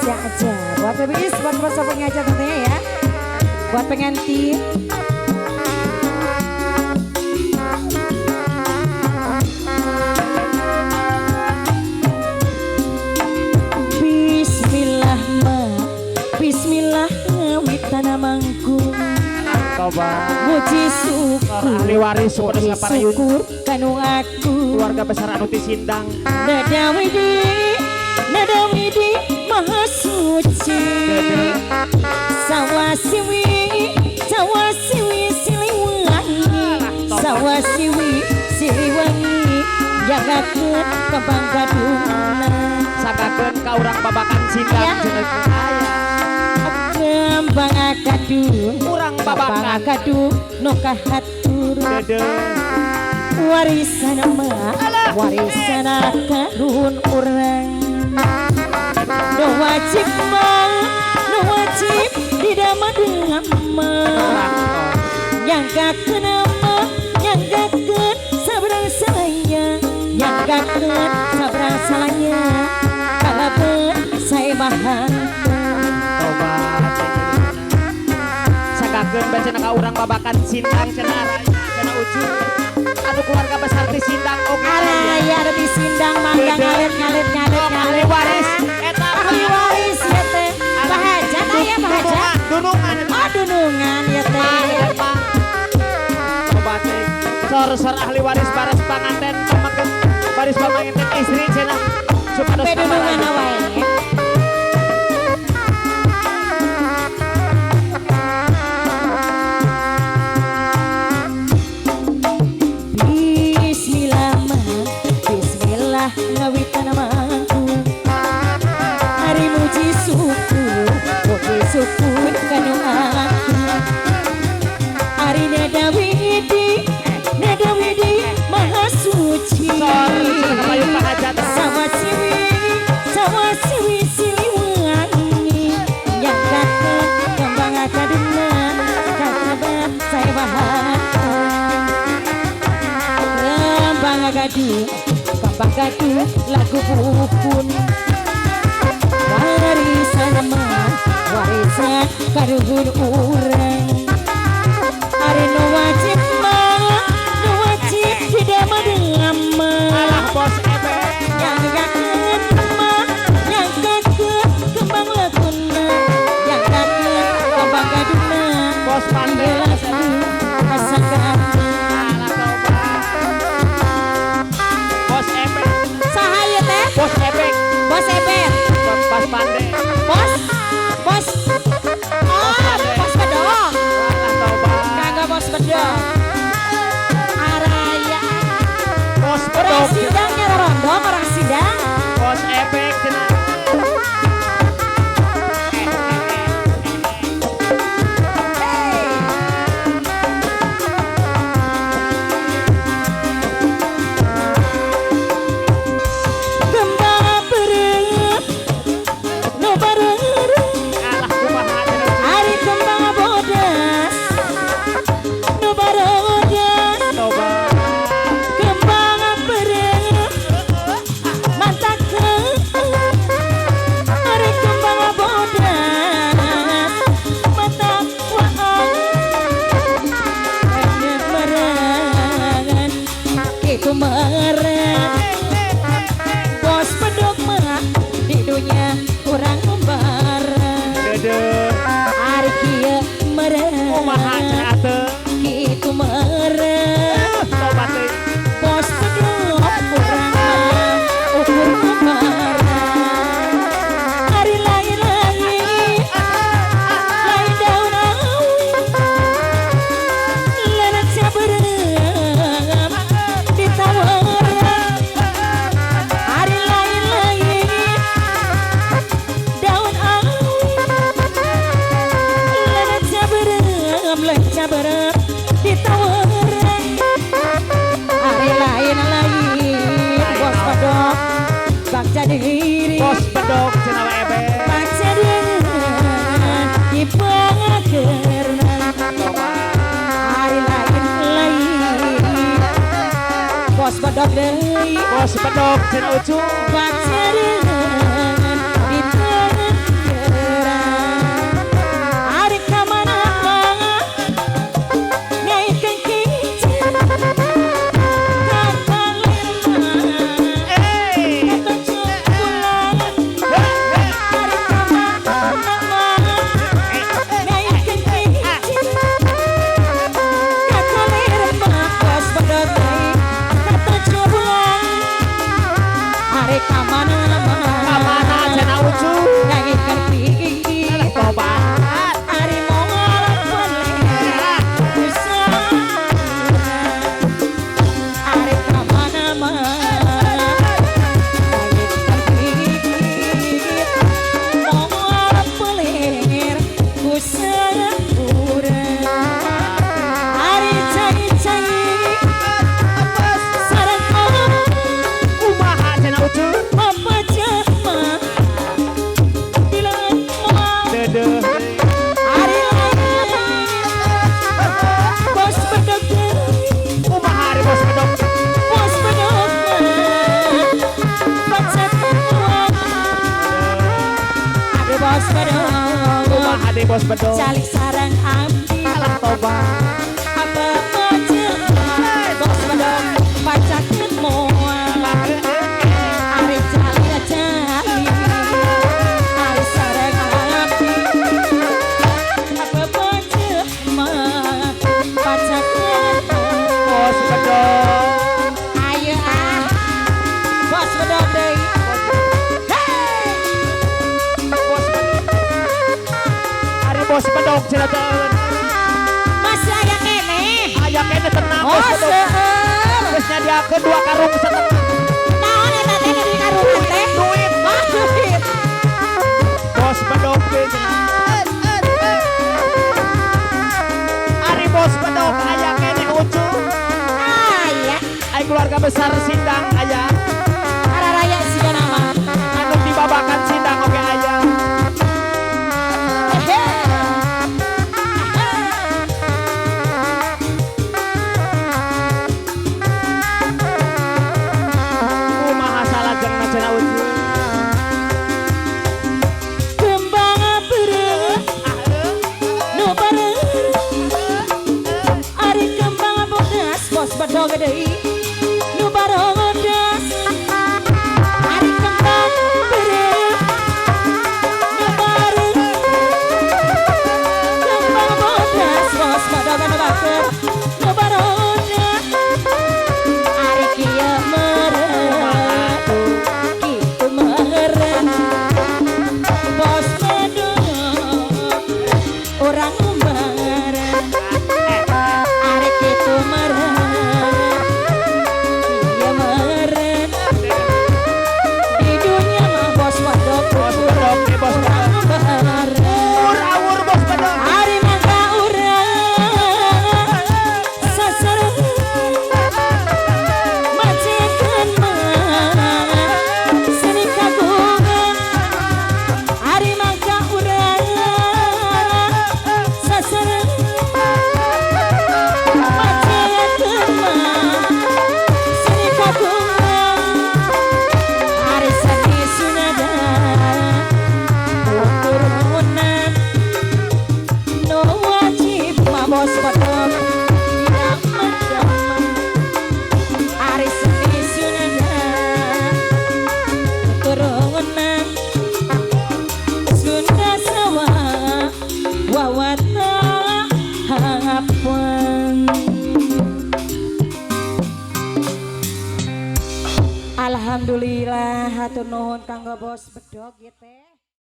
bisa aja. Buat Bebis, buat masa pengajar tentunya ya. Buat pengantin. Bismillah ma, Bismillah witana mangkung. Coba. Muji syukur, Ahli waris muji syukur kanu aku. Keluarga besar anu ti Sindang. Nada widi maha suci. Sawasiwi siliwangi, sawasiwi siliwangi, jagakeun kembang gadungna. Sagakeun ka urang babakan Sindang Ya. cenah Kembang gadung, urang babakan gadung nu kahatur. Dede. Warisan mah, warisan kadun urang. Nu wajib mah, nu wajib didama-dama. Nyangkakeun mah, nyangkakeun sabrang salahnya, nyangkakeun sabrang salahnya. Kalabeun sae bahan. Sagakeun bacana ka urang babakan Sindang cenah araya cenah ucu. Anu keluarga besar ti Sindang oge. Araya ada di Sindang mangga ngalir. Ahli waris eta Ahli waris ya teh. Bahajat aya bahajat. Dunungan. Oh dunungan ya teh. Coba teh. Sor ahli waris baris panganten pamakeun baris pamanten istri cenah supados Dunungan wae. Ngawitan mangku hari muji syukur kanu aku hari nada widi maha suci sama siwi siliwangi nyangkakeun kembang kadungna katabat saya bahan kembang gadung Pagadu lagu bukun warisan mah warisan karuhun urang ari nu wajib mah nu wajib didama-dama alah bos ebe nyangkakeun mah nyangkakeun kembang lagunna nyangkakeun kembang gadungna bos pandai kasakan Bos ebek, bos ebet, pas pandai, bos bedong, kagak bos bedong, araya, bos orang bedog, sidang nyara rondong orang sidang, bos ebek cenah. Bos pedok mah di dunia kurang bareng. Ari kieu meureun. Kumaha cenah teh? Kitu meureun. Coba teh. Bos pedok kurang mah ukur bareng. Ari lain-lain lain daun awi. Leunat sabereum ditawar. Berep ditawaran hari lain bos pedok baca diri Bos pedok cenah wae ebe baca diri dipangakeurna hari lain bos pedok deui bos pedok cenah ucu baca diri dipangakeurna bos bedog. Calik sarang abdi Alah tobat. apa aja bos bedog pacakeun moal ari cali cali ari sarang abdi apa aja pacakeun Bos bedog. ayo bos bedog deui Bos bedog. Ari bos bedog cenah teh. masih aya keneh Aya kene tenang oh bos bedog. seueur Geus nyadiakeun 2 karung setengah. naon eta teh di karungan teh Duit. oh duit Bos bedog teh. Ari bos bedog aya kene ucup. aya Ai keluarga besar Sindang aya. araraya siga nama Anu dibabakan Sindang oge aya. Kumaha salajengna cenah ucup. kembang beureuh nu bareuh ari kembang bodas bos bedog deui nu barodas ari kembang beureuh nu bareuh kembang bodas bos bedog nu baker nu barodas ari kieu meureun kitu meureun bos bedog orang umbaran ari kitu meureun ieu meureun di dunia mah bos bedog Bos bedog nih bos bedog. orang umbaran Awur bos bedog. hari mangga urang saseureun majikan mah seni kagungan hari mangga urang saseureun majikan mah seni kagungan hari seni sunada turunan no wajib mah bos bedog tidak mendaman ari seni sunada turunan Sunda sawa wawata hapun Alhamdulillah hatur nuhun kanggo bos bedog ieu teh